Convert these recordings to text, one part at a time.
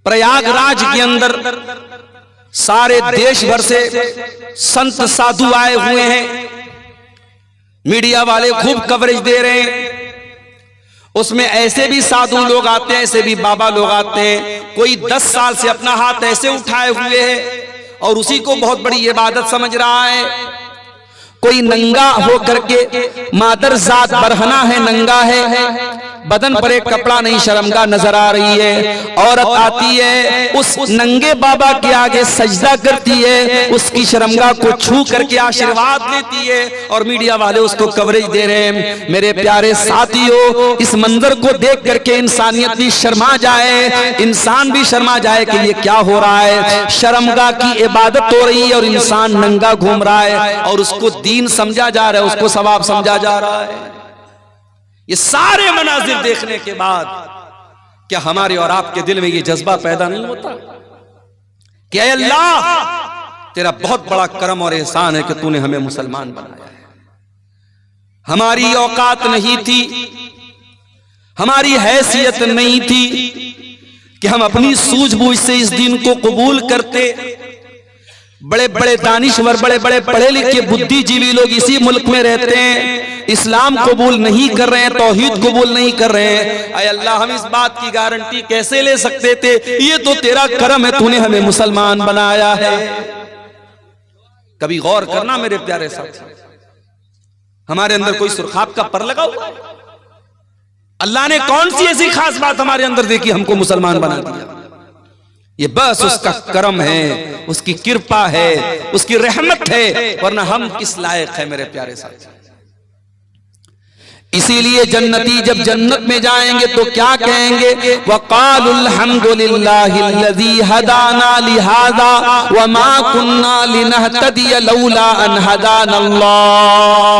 प्रयागराज के अंदर सारे देश भर से संत साधु आए हुए हैं। मीडिया वाले खूब कवरेज दे रहे हैं। उसमें ऐसे भी साधु लोग आते हैं, ऐसे भी बाबा लोग आते हैं। कोई 10 साल से अपना हाथ ऐसे उठाए हुए है और उसी को बहुत बड़ी इबादत समझ रहा है। कोई नंगा हो करके, मादर जात बरहना है, नंगा है, बदन पर एक कपड़ा नहीं, शर्मगाह नजर आ रही है। औरत आती है, उस नंगे बाबा के आगे सजदा करती है, उसकी शर्मगाह को छू करके आशीर्वाद लेती है और मीडिया वाले उसको कवरेज दे रहे हैं। मेरे प्यारे साथियों, इस मंजर को देख करके इंसानियत भी शर्मा जाए, इंसान भी शर्मा जाए कि ये क्या हो रहा है। शर्मगाह की इबादत हो रही है और इंसान नंगा घूम रहा है और उसको दीन समझा जा रहा है, उसको सवाब समझा जा रहा है। ये सारे मनाजिर देखने के बाद क्या हमारे और आपके दिल में ये जज्बा पैदा नहीं होता कि ऐ अल्लाह, तेरा बहुत बड़ा करम और एहसान है कि तूने हमें मुसलमान बनाया है। हमारी औकात नहीं थी, हमारी हैसियत नहीं थी कि हम अपनी सूझबूझ से इस दीन को कबूल करते। बड़े बड़े दानिश्वर, बड़े बड़े पढ़े लिखे बुद्धिजीवी लोग इसी मुल्क में रहते हैं, इस्लाम कबूल नहीं कर रहे हैं, तौहीद कबूल नहीं कर रहे हैं। ऐ अल्लाह, हम इस बात की गारंटी कैसे ले सकते थे? ये तो तेरा करम है, तूने हमें मुसलमान बनाया है। कभी गौर करना मेरे प्यारे साथी, हमारे अंदर कोई सुरखाब का पर लगा हुआ है? अल्लाह ने कौन सी ऐसी खास बात हमारे अंदर देखी हमको मुसलमान बना दिया? ये बस उसका करम है, उसकी कृपा है, उसकी रहमत है, वरना हम किस लायक है मेरे प्यारे साथी। इसीलिए जन्नती जब जन्नत में जाएंगे तो क्या कहेंगे? वक़ालुल हम्दुलिल्लाहिल्लज़ी हदाना लिहाज़ा वमा कुन्ना लिनहतदिय लौला अन हदानल्लाह।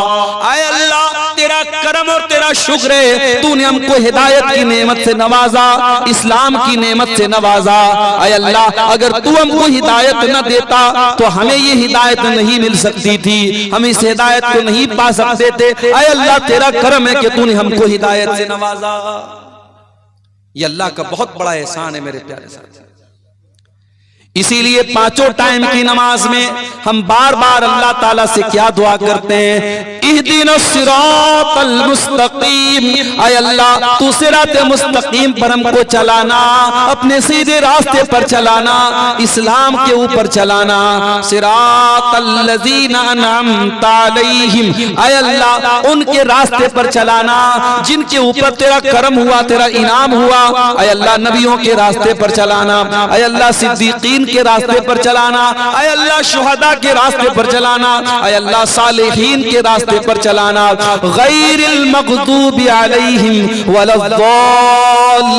आय अल्लाह, तेरा करम और तेरा शुक्र है, तूने हमको हिदायत की नेमत से नवाजा, इस्लाम की नेमत से नवाजा। आय अल्लाह, अगर तू हमको हिदायत न देता तो हमें ये हिदायत नहीं मिल सकती थी, हम इस हिदायत को नहीं पा सकते थे। आय अल्लाह, तेरा करम है कि तूने हमको हिदायत से नवाजा। ये अल्लाह का बहुत बड़ा एहसान है मेरे प्यारे साथी। इसीलिए पांचों टाइम की नमाज में हम बार बार अल्लाह ताला से क्या दुआ करते हैं? इहदिनस सिरातल मुस्तकीम। ऐ अल्लाह, तू सिराते मुस्तकीम पर हमको चलाना, अपने सीधे रास्ते पर चलाना, इस्लाम के ऊपर चलाना। सिरातल लज़ीना अनअमता अलैहिम। ऐ अल्लाह, उनके रास्ते पर चलाना जिनके ऊपर तेरा करम हुआ, तेरा इनाम हुआ। ऐ अल्लाह, नबियों के रास्ते पर चलाना। ऐ अल्लाह, सिद्दीकीन के रास्ते पर चलाना। ऐ अल्लाह, शुहदा के रास्ते पर चलाना। ऐ अल्लाह, सालिहीन के रास्ते पर चलाना। गैरिल मग़दूबि अलैहिम वलद्दाल्लीन।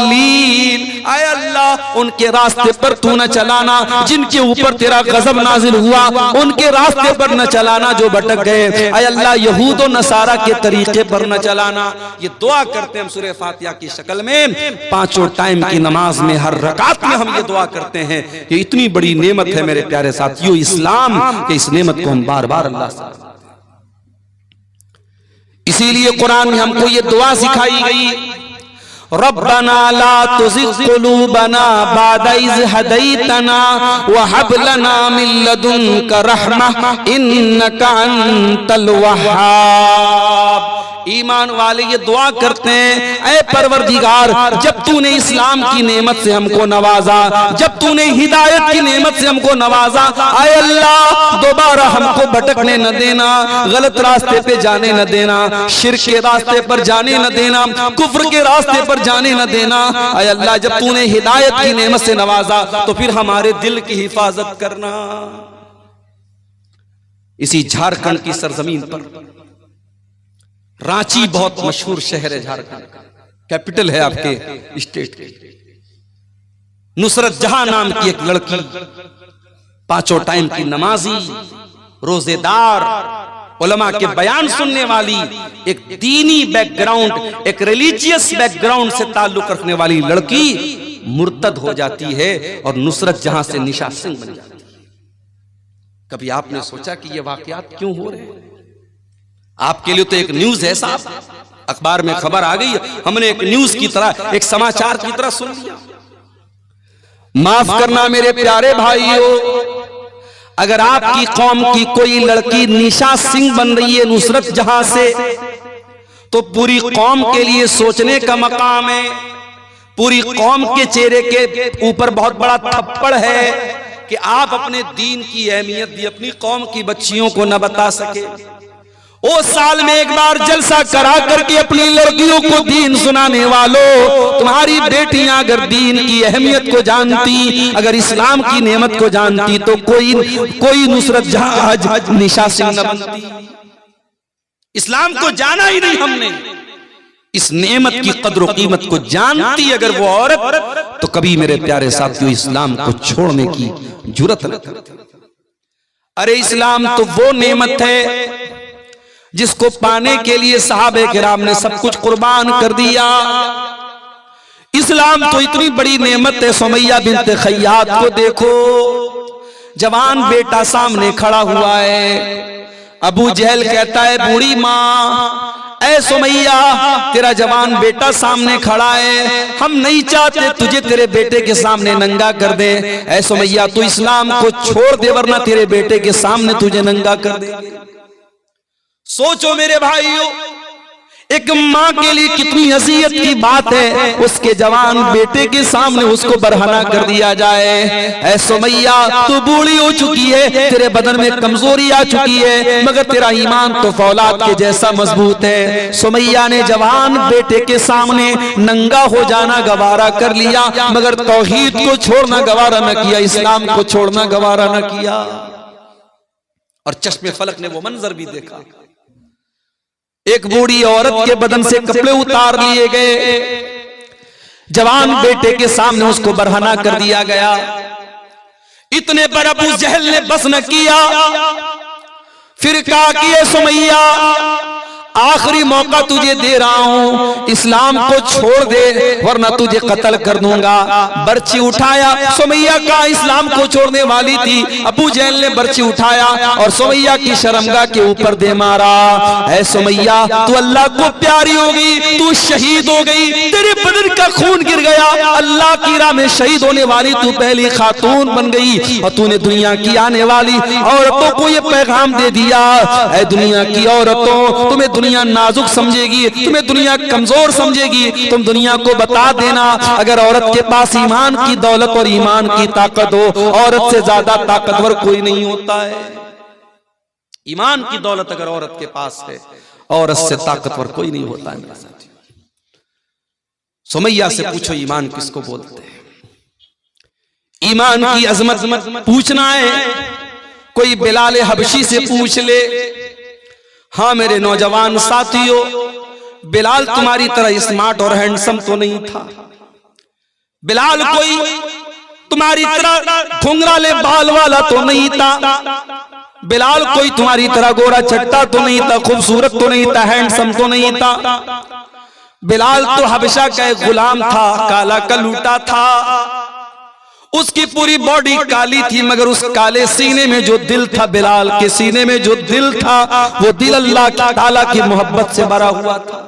ऐ अल्लाह, उनके रास्ते पर तू न चलाना जिनके ऊपर तेरा गजब नाजिल हुआ, उनके रास्ते पर न चलाना जो भटक गए। ऐ अल्लाह, यहूद और नसारा के तरीके पर न चलाना। ये दुआ करते हैं हम सूरह फातिहा की शक्ल में, पांचों टाइम की नमाज में हर रकात में हम ये दुआ करते हैं कि इतनी बड़ी नेमत है मेरे प्यारे साथियों इस्लाम, कि इस नेमत को हम बार बार अल्लाह से। इसीलिए कुरान में हमको ये दुआ सिखाई गई, रब्बना ला तुज़िग़ क़ुलूबना बअद इज़ हदैतना व हब लना मिन लदुनका रहमह इन्नका अंतल वह्हाब। ईमान वाले ये दुआ करते हैं, ऐ परवरदिगार, जब तूने इस्लाम की नेमत से हमको नवाजा, जब तूने हिदायत की नेमत से हमको नवाजा, ऐ अल्लाह, दोबारा हमको भटकने न देना, गलत रास्ते पे जाने न देना, शिर्क के रास्ते पर जाने न देना, कुफ्र के रास्ते पर जाने न देना। ऐ अल्लाह, जब तूने हिदायत की नेमत से नवाजा तो फिर हमारे दिल की हिफाजत करना। इसी झारखंड की सरजमीन पर, रांची बहुत मशहूर शहर है, झारखंड कैपिटल है आपके स्टेट की, नुसरत जहां नाम की एक लड़की, पांचों टाइम की नमाजी, रोजेदार, उलमा के बयान सुनने वाली, एक दीनी बैकग्राउंड, एक रिलीजियस बैकग्राउंड से ताल्लुक रखने वाली लड़की मुर्तद हो जाती है और नुसरत जहां से निशा सिंह बन जाती है। कभी आपने सोचा कि ये वाकयात क्यों हो रहे हैं? आपके लिए तो एक न्यूज है साहब, अखबार में खबर आ गई, हमने एक न्यूज की तरह, एक समाचार की तरह सुन लिया। माफ करना मेरे प्यारे भाइयों, अगर आपकी कौम की कोई लड़की निशा सिंह बन रही है नुसरत जहां से, तो पूरी कौम के लिए सोचने का मकाम है। पूरी कौम के चेहरे के ऊपर बहुत बड़ा थप्पड़ है कि आप अपने दीन की अहमियत भी अपनी कौम की बच्चियों को न बता सके। ओ साल में एक बार जलसा करा करके अपनी लड़कियों को दीन सुनाने वालों, तुम्हारी बेटियां अगर दीन की अहमियत को जानती, अगर इस्लाम की नेमत को जानती, तो कोई नुसरत जहां आज निशा सिंह न बनती। इस्लाम को जाना ही नहीं हमने, इस नेमत की कद्र कीमत को जानती अगर वो औरत, तो कभी मेरे प्यारे साथियों इस्लाम को छोड़ने की जुर्रत न करती। अरे इस्लाम तो वो नेमत है जिसको पाने के लिए सहाबे किराम ने सब कुछ कुर्बान कर दिया। इस्लाम तो इतनी बड़ी नेमत है। सुमैया बिन्त खय्यात को देखो, जवान बेटा सामने खड़ा हुआ है। अबू जहल कहता है बूढ़ी माँ, ऐ सुमैया तेरा जवान बेटा सामने खड़ा है, हम नहीं चाहते तुझे तेरे बेटे के सामने नंगा कर दे। ऐ सुमैया तू इस्लाम को छोड़ दे वरना तेरे बेटे के सामने तुझे नंगा कर दे। सोचो मेरे भाइयों, एक माँ के लिए कितनी अज़ियत की बात है, उसके जवान बेटे के सामने उसको बरहना कर दिया जाए। ऐ सुमैया तू बूढ़ी हो चुकी है, तेरे बदन में कमजोरी आ चुकी है, मगर तेरा ईमान तो फौलाद के जैसा मजबूत है। सुमैया ने जवान बेटे के सामने नंगा हो जाना गवारा कर लिया, मगर तौहीद को छोड़ना गवारा न किया, इस्लाम को छोड़ना गवारा न किया। और चश्मे फलक ने वो मंजर भी देखा, एक बूढ़ी औरत के बदन से कपड़े उतार लिए गए, जवान बेटे के सामने उसको बरहना कर दिया गया। इतने पर अबू जहल ने बस न किया, फिर कहा कि ये सुमैया आखिरी मौका तुझे दे रहा हूं, इस्लाम को छोड़ दे वरना तुझे कत्ल कर दूंगा। बर्ची उठाया, सुमैया का इस्लाम को छोड़ने वाली थी। अबू जहल ने बर्ची उठाया और सुमैया की शर्मगाह के ऊपर दे मारा। ऐ सुमैया तू अल्लाह को प्यारी हो गई, तू शहीद हो गई, तेरे बदन का खून गिर गया, अल्लाह की राह में शहीद होने वाली तू पहली खातून बन गई। और तूने दुनिया की आने वाली औरतों को यह पैगाम दे दिया, ऐ दुनिया की औरतों, तुम्हें दुनिया नाजुक समझेगी, तुम्हें दुनिया कमजोर समझेगी, तुम दुनिया को बता देना अगर औरत के पास ईमान की दौलत और ईमान की ताकत हो, औरत से ज्यादा ताकतवर कोई नहीं होता है। ईमान की दौलत अगर औरत के पास है, औरत से ताकतवर कोई नहीं होता है। मेरे साथी सुमैया से पूछो ईमान किसको बोलते हैं? ईमान की अजमत पूछना है, कोई बिलाल हबशी से पूछ ले। हाँ मेरे नौजवान साथियों, बिलाल तुम्हारी तरह स्मार्ट और हैंडसम तो नहीं था। बिलाल कोई तुम्हारी तरह घुंघराले बाल वाला तो नहीं था। बिलाल कोई तुम्हारी तरह गोरा चट्टा तो नहीं था, खूबसूरत तो नहीं था, हैंडसम तो नहीं था। बिलाल तो हबशा का एक गुलाम था, काला कलूटा था। उसकी पूरी बॉडी काली थी, मगर उस काले सीने में जो दिल था, बिलाल के सीने में जो दिल था, वो दिल अल्लाह ताला की मोहब्बत से भरा हुआ था।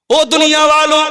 ओ दुनिया वालों,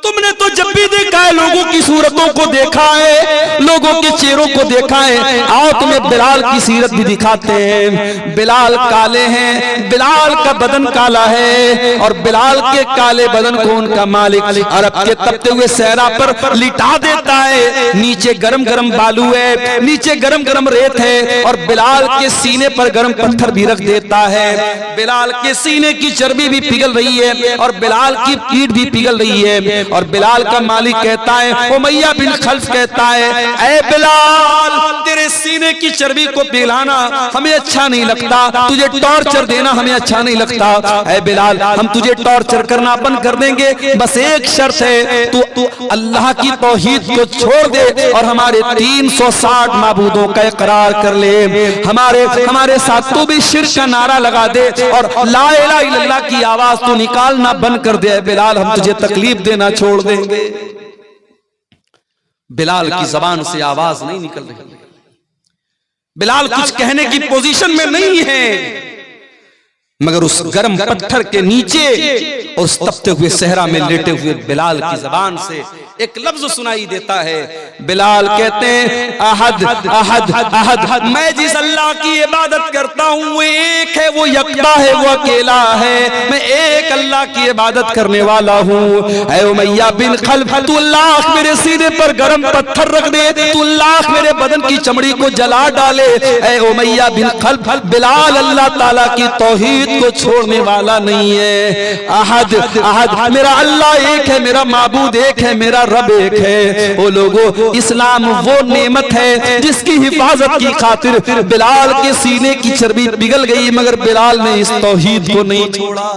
तुमने तो जब भी देखा है लोगों की सूरतों को देखा है, लोगों के चेहरों को देखा है, आओ तुम्हें बिलाल की सीरत भी दिखाते हैं। बिलाल काले हैं, बिलाल का बदन काला है, और बिलाल के काले बदन को उनका मालिक अरब के तपते हुए सहरा पर लिटा देता है। नीचे गरम गरम बालू है, नीचे गरम गरम रेत है, और बिलाल के सीने पर गरम पत्थर भी रख देता है। बिलाल के सीने की चर्बी भी पिघल रही है और बिलाल की पीठ भी पिघल रही है। और बिलाल का मालिक कहता है, उमैया बिन खल्फ कहता है, ऐ बिलाल तेरे सीने की चर्बी को पिघलाना हमें अच्छा नहीं लगता, तुझे टॉर्चर देना हमें अच्छा नहीं लगता। ऐ बिलाल हम तुझे टॉर्चर करना बंद कर देंगे, बस एक शर्त है, तू अल्लाह की तौहीद को छोड़ दे और हमारे 360 माबूदों का इकरार कर ले। हमारे साथ तू भी शिर्क का नारा लगा दे और ला इलाहा इल्लल्लाह की आवाज तू निकालना बंद कर दे। बिलाल हम तुझे तकलीफ देना छोड़ देंगे। बिलाल की जबान से आवाज नहीं निकल रही, बिलाल कुछ कहने की पोजीशन में नहीं है, मगर उस गर्म पत्थर के नीचे और उस तपते हुए सहरा में लेटे हुए बिलाल की जबान से एक लफ्ज सुनाई देता है। बिलाल कहते हैं अहद अहद अहद, मैं जिस अल्लाह की इबादत करता हूँ वो एक है, वो यकता है, वो अकेला है, मैं एक अल्लाह की इबादत करने वाला हूँ। ऐ उमैया बिन खल्फ, तू लाख मेरे सीने पर गरम पत्थर रख दे, तू लाख मेरे बदन की चमड़ी को जला डाले, ऐ उमैया बिन खल्फ, बिलाल अल्लाह ताला की तौहीद को छोड़ने वाला नहीं है। अहद अहद, मेरा अल्लाह एक है, मेरा माबूद एक है, मेरा रब एक है। ओ लोगों, इस्लाम वो नेमत है जिसकी हिफाजत की खातिर बिलाल के सीने की चर्बी पिघल गई, मगर बिलाल ने इस तौहीद को नहीं छोड़ा।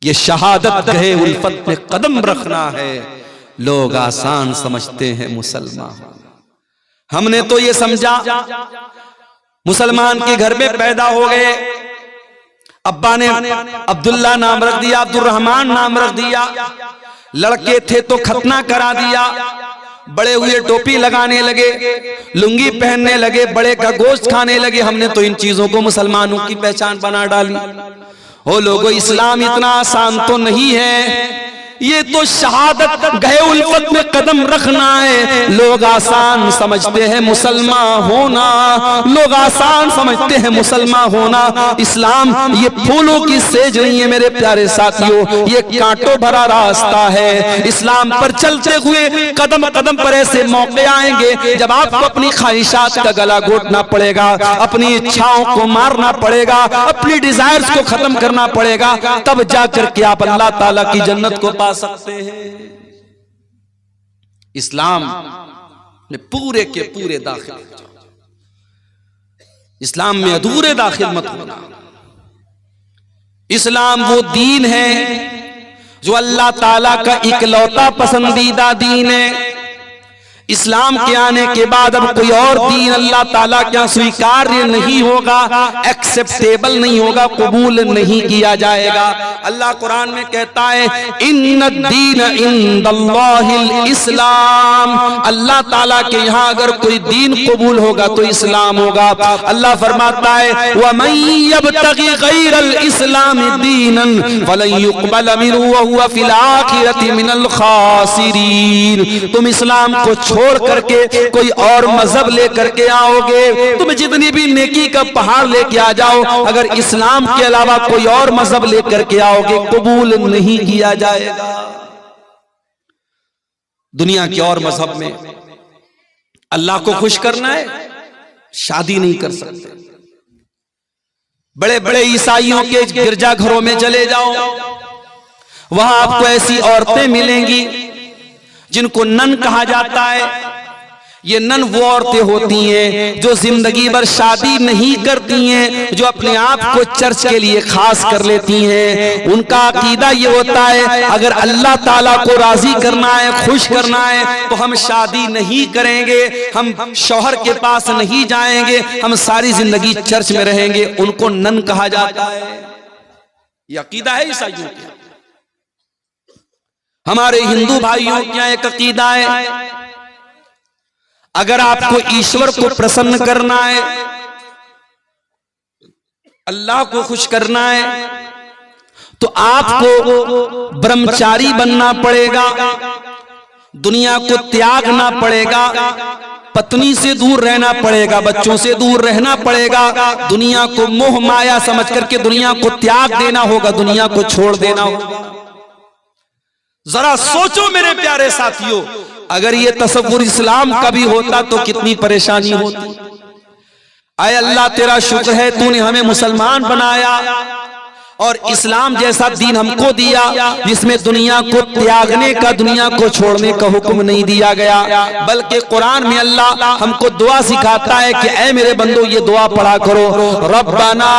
ये शहादत गए उल्फत पे कदम रखना है। लोग आसान समझते हैं मुसलमान, हमने तो ये समझा मुसलमान के घर में पैदा हो गए, अब्बा ने अब्दुल्ला नाम रख दिया, अब्दुर्रहमान नाम रख दिया, लड़के थे तो खतना करा दिया, बड़े हुए टोपी लगाने लगे, लुंगी पहनने लगे, बड़े का गोश्त खाने लगे। हमने तो इन चीजों को मुसलमानों की पहचान बना डाली। ओ लोगों, इस्लाम इतना आसान तो नहीं है, ये तो शहादत गए उल्फत में कदम रखना है। लोग आसान समझते हैं मुसलमान होना, लोग आसान समझते हैं मुसलमान होना। इस्लाम ये फूलों की सेज नहीं है मेरे प्यारे साथियों, ये कांटों भरा रास्ता है। इस्लाम पर चलते हुए कदम कदम पर ऐसे मौके आएंगे जब आपको अपनी ख्वाहिशात का गला घोटना पड़ेगा, अपनी इच्छाओं को मारना पड़ेगा, अपनी डिजायर्स को खत्म करना पड़ेगा, तब जाकर के आप अल्लाह ताला की जन्नत को सकते हैं। इस्लाम ने पूरे के पूरे दाखिल हो जाओ, इस्लाम में अधूरे दाखिल मत होना। इस्लाम वो दीन है जो अल्लाह ताला का इकलौता पसंदीदा दीन है। इस्लाम के आने के बाद अब कोई और दीन अल्लाह ताला क्या स्वीकार्य नहीं होगा, एक्सेप्टेबल नहीं होगा, कबूल नहीं किया जाएगा। अल्लाह कुरान में कहता है इन्नद्दीन इंदल्लाहिल इस्लाम, अल्लाह ताला के यहाँ अगर कोई दीन कबूल होगा तो इस्लाम होगा। अल्लाह फरमाता है वमन यब्तगी गैरल इस्लाम दीनन फलन युक़बल मिन्हु व हुवा फिल आखिरति मिनल खासिरीन। तुम इस्लाम को छोड़ करके कोई और मजहब लेकर के आओगे, तुम जितनी भी नेकी का पहाड़ लेके आ जाओ, अगर इस्लाम के अलावा कोई और मजहब लेकर के आओगे कबूल नहीं किया जाएगा। दुनिया के और मजहब में अल्लाह को खुश करना है, शादी नहीं कर सकते। बड़े बड़े ईसाइयों के गिरजाघरों में चले जाओ, वहां आपको ऐसी औरतें मिलेंगी जिनको नन कहा जाता है। ये नन वो औरतें होती हैं जो जिंदगी भर शादी नहीं करती हैं, जो अपने आप को चर्च के लिए खास कर लेती हैं। उनका अकीदा ये होता है अगर अल्लाह ताला को राजी करना है, खुश करना है, तो हम शादी नहीं करेंगे, हम शौहर के पास नहीं जाएंगे, हम सारी जिंदगी चर्च में रहेंगे। उनको नन कहा जाता है। ये अकीदा है ईसाइयों का। हमारे हिंदू भाइयों क्या एक अकीदा है, अगर आपको ईश्वर को प्रसन्न करना है, अल्लाह को खुश करना है, तो आपको ब्रह्मचारी बनना पड़ेगा, दुनिया को त्यागना पड़ेगा, पत्नी से दूर रहना पड़ेगा, बच्चों से दूर रहना पड़ेगा, दुनिया को मोह माया समझ करके दुनिया को त्याग देना होगा, दुनिया को छोड़ देना होगा। जरा सोचो मेरे प्यारे साथियों, अगर ये तसव्वुर इस्लाम का भी होता तो कितनी परेशानी होती। आए अल्लाह तेरा शुक्र है तूने हमें मुसलमान बनाया और इस्लाम जैसा दीन हमको दिया जिसमें दुनिया को त्यागने का, दुनिया को छोड़ने का हुक्म नहीं दिया गया, बल्कि कुरान में अल्लाह हमको दुआ सिखाता है कि ऐ मेरे बंदो ये दुआ पढ़ा करो, रब्बना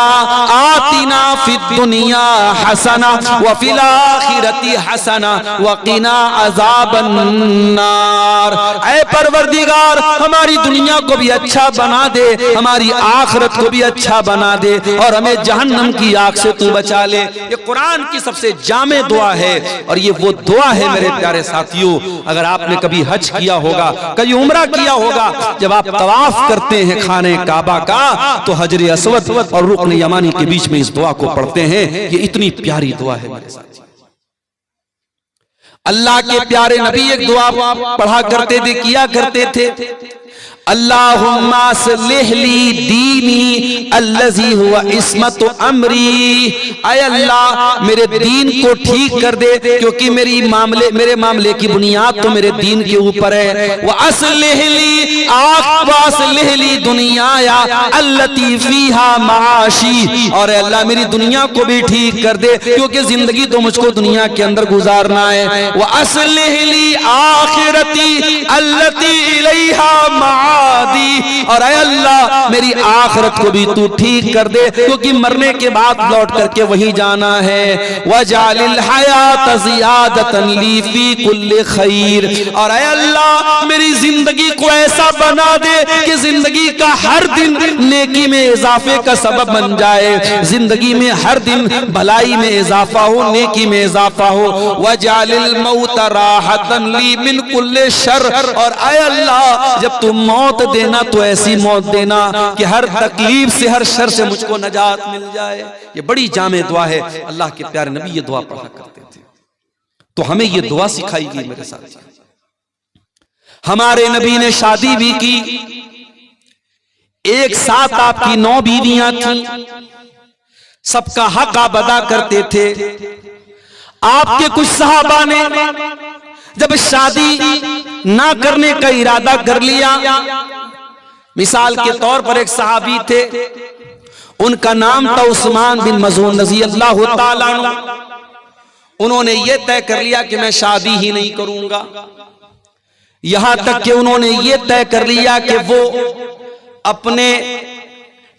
आतिना फिद दुनिया हसना व फिल आखिरती हसना व क़िना अज़ाबन नार। ऐ परवरदिगार हमारी दुनिया को भी अच्छा बना दे, हमारी आखिरत को भी अच्छा बना दे और हमें जहन्नम की आग से तू बचा ले। ये कुरान की सबसे जामे दुआ है और ये वो दुआ है मेरे प्यारे साथियों। अगर आपने कभी हज किया होगा, कभी उम्रा किया होगा, जब आप तवाफ करते हैं खाने काबा का तो हजर अस्वद और रुकन यमानी के बीच में इस दुआ को पढ़ते हैं। ये इतनी प्यारी दुआ है मेरे साथियों। अल्लाह के प्यारे नबी एक दुआ पढ़ा करते थे, किया करते थे, अल्लाहुम्मा अस्लिह ली दीनी अल्लज़ी हुवा इस्मतु अमरी। ऐ अल्लाह मेरे दीन को ठीक कर दे, क्योंकि मेरे मामले की बुनियाद तो मेरे दीन के ऊपर है। व अस्लिह ली दुनियाया अल्लती फीहा माशी, और अल्लाह मेरी दुनिया को भी ठीक कर दे, क्योंकि जिंदगी तो मुझको दुनिया के अंदर गुजारना है। व अस्लिह ली आखिरती अल्लती इलैहा दी, और ऐ अल्लाह मेरी आखिरत को भी तू ठीक कर दे, क्योंकि मरने के बाद लौट करके वही जाना है। वजालिल हयात ज़ियादतन ली फी कुल्ली खैर, और ऐ अल्लाह मेरी जिंदगी को ऐसा बना दे कि जिंदगी का हर दिन नेकी में इजाफे का सबब बन जाए, जिंदगी में हर दिन भलाई में इजाफा हो, नेकी में इजाफा हो। वजालिल मौत राहतन ली मिन कुल्ली शर, और ऐ अल्लाह जब तुम मौत देना तो ऐसी मौत देना कि हर तकलीफ से, हर शर से मुझको नजात मिल जाए। ये बड़ी जामे दुआ है। अल्लाह के प्यारे नबी ये दुआ पढ़ा करते थे, तो हमें ये दुआ सिखाई गई। मेरे साथ हमारे नबी ने शादी भी की, एक साथ आपकी 9 बीवियां थी, सबका हक आप अदा करते थे। आपके कुछ सहाबा ने जब शादी ना करने का इरादा कर लिया, मिसाल के तौर पर एक सहाबी थे, उनका नाम था उस्मान बिन मज़ून रज़ी अल्लाह ताला अन्हु। उन्होंने ये तय कर लिया कि मैं शादी ही नहीं करूंगा, यहां तक कि उन्होंने ये तय कर लिया कि वो अपने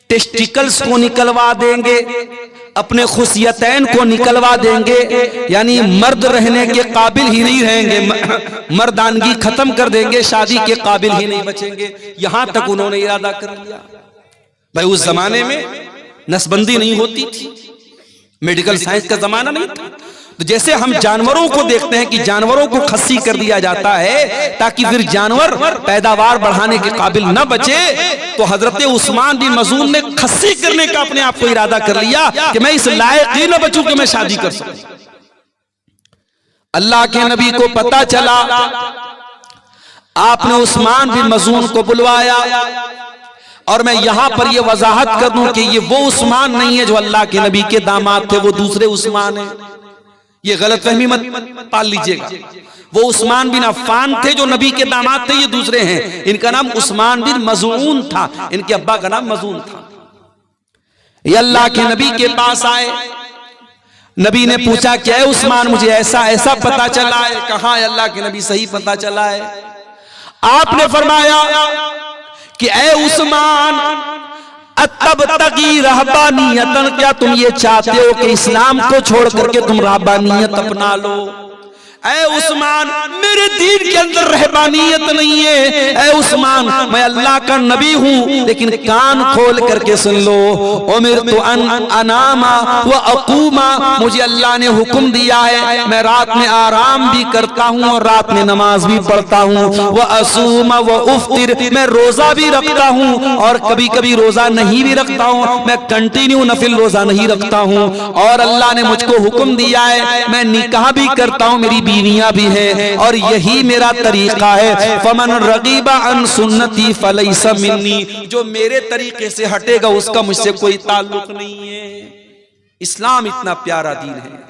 टेस्टिकल्स को निकलवा देंगे, अपने खुशियतैन को निकलवा देंगे, यानी मर्द रहने के काबिल ही नहीं रहेंगे, मर्दानगी खत्म कर देंगे, शादी के काबिल ही नहीं बचेंगे। यहां तक उन्होंने इरादा कर लिया। भाई उस जमाने में नसबंदी नहीं होती थी, मेडिकल साइंस का जमाना नहीं था, तो जैसे हम जानवरों को देखते हैं कि जानवरों को खस्सी कर दिया जाता है ताकि फिर जानवर पैदावार बढ़ाने के काबिल न बचे, तो हजरत उस्मान बिन मज़ून ने खस्सी करने का अपने आप को इरादा कर लिया कि मैं इस लायक ही न बचूं कि मैं शादी कर सकूं। अल्लाह के नबी को पता चला, आपने उस्मान बिन मज़ून को बुलवाया, और मैं यहां पर यह वजाहत कर दूं कि ये वो उस्मान नहीं है जो अल्लाह के नबी के दामाद थे, वो दूसरे उस्मान है। ये गलतफहमी मत पाल लीजिएगा, वो उस्मान बिन अफ़्फ़ान थे जो नबी के दामाद थे, ये दूसरे हैं। इनका नाम उस्मान बिन मज़ून था, इनके अब्बा का नाम मज़ून था। ये अल्लाह के नबी के पास आए, नबी ने पूछा क्या है उस्मान, मुझे ऐसा ऐसा पता चला है। कहा अल्लाह के नबी सही पता चला है। आपने फरमाया कि ऐ उस्मान तब तकी रहबानियतन, क्या तुम ये चाहते हो कि इस्लाम को छोड़ करके तुम रहबानियत अपना लो? ऐ उस्मान मेरे दीन के अंदर रहबानियत नहीं है। ऐ उस्मान मैं अल्लाह का नबी हूँ, लेकिन कान खोल करके सुन लो। उमिरतु अन अनामा व अक़ूमा, मुझे अल्लाह ने हुक्म दिया है मैं रात में आराम भी करता हूँ और रात में नमाज भी पढ़ता हूँ। व असूमा व उफ्तिर, मैं रोजा भी रखता हूँ और कभी कभी रोजा नहीं भी रखता हूँ, मैं कंटिन्यू नफिल रोजा नहीं रखता हूँ। और अल्लाह ने मुझको हुक्म दिया है मैं निकाह भी करता हूँ, मेरी बीवियां भी हैं, और यही मेरा तरीका है। फमन रगीबा अन सुन्नती फलैसा मिन्नी, जो मेरे तरीके से हटेगा उसका मुझसे कोई ताल्लुक नहीं है। इस्लाम इतना प्यारा दीन है,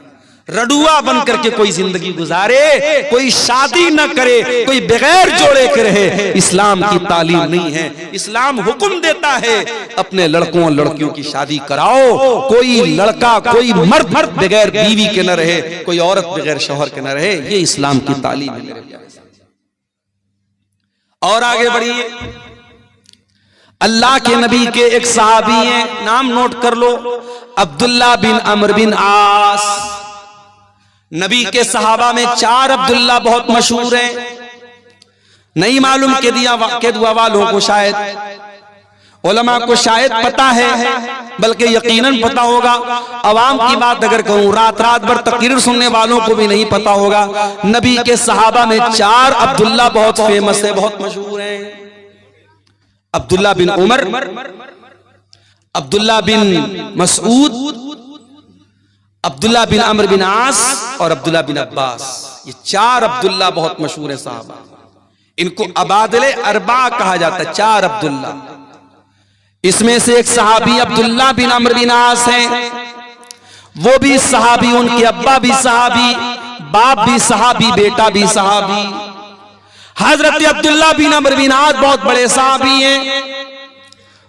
रडुआ बन करके कोई जिंदगी गुजारे, कोई शादी न करे, कोई बगैर जोड़े के रहे, इस्लाम की तालीम नहीं है। इस्लाम हुक्म देता है अपने लड़कों और लड़कियों की शादी कराओ। कोई लड़का कोई मर्द बगैर बीवी के न रहे, कोई औरत बगैर शौहर के न रहे, ये इस्लाम की तालीम है मेरे प्यारे। और आगे बढ़िए, अल्लाह के नबी के एक सहाबी हैं, नाम नोट कर लो, अब्दुल्ला बिन अमर बिन आस। नबी के सहाबा में 4 अब्दुल्ला बहुत मशहूर हैं। नहीं मालूम के दुआ वालों को शायद, उलमा को शायद पता है, बल्कि यकीनन पता होगा। अवाम की बात अगर कहूं, रात रात भर तकरीर सुनने वालों को भी नहीं पता होगा। नबी के सहाबा में 4 अब्दुल्ला बहुत फेमस है, बहुत मशहूर हैं। अब्दुल्ला बिन उमर, अब्दुल्ला बिन मसूद, अब्दुल्ला बिन अमर बिन आस और अब्दुल्ला बिन अब्बास। ये 4 अब्दुल्ला बहुत मशहूर है साहबा, इनको अबादिले अरबा कहा जाता है, 4 अब्दुल्ला। इसमें से एक सहाबी अब्दुल्ला बिन अम्र बिन आस हैं, वो भी सहाबी, उनके अब्बा भी सहाबी, बाप भी सहाबी, बेटा भी सहाबी। हजरत अब्दुल्ला बिन अम्र बिन आस बहुत बड़े सहाबी हैं,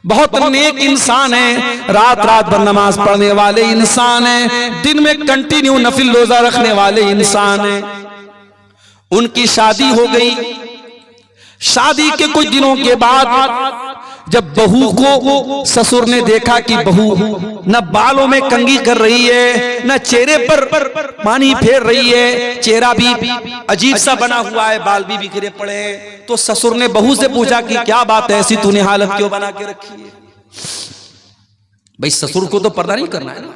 बहुत नेक इंसान है, रात रात भर नमाज पढ़ने वाले इंसान है, दिन में कंटिन्यू नफिल रोजा रखने वाले इंसान है। उनकी शादी हो गई। शादी के कुछ दिनों के बाद जब बहू को ससुर ने देखा कि बहू न बालों में कंघी कर रही है, न चेहरे पर पानी फेर रही है, चेहरा भी अजीब सा बना हुआ है, बाल भी बिखरे पड़े हैं, तो ससुर ने बहू से पूछा कि क्या बात है, ऐसी तूने हालत क्यों बना के रखी है? भाई ससुर को तो पर्दा नहीं करना है ना।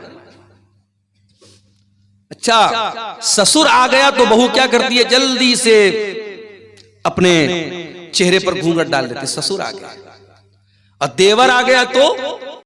अच्छा, ससुर आ गया तो बहू क्या करती है, जल्दी से अपने चेहरे पर घूंघट डाल देती, ससुर आ गया। और देवर आ गया तो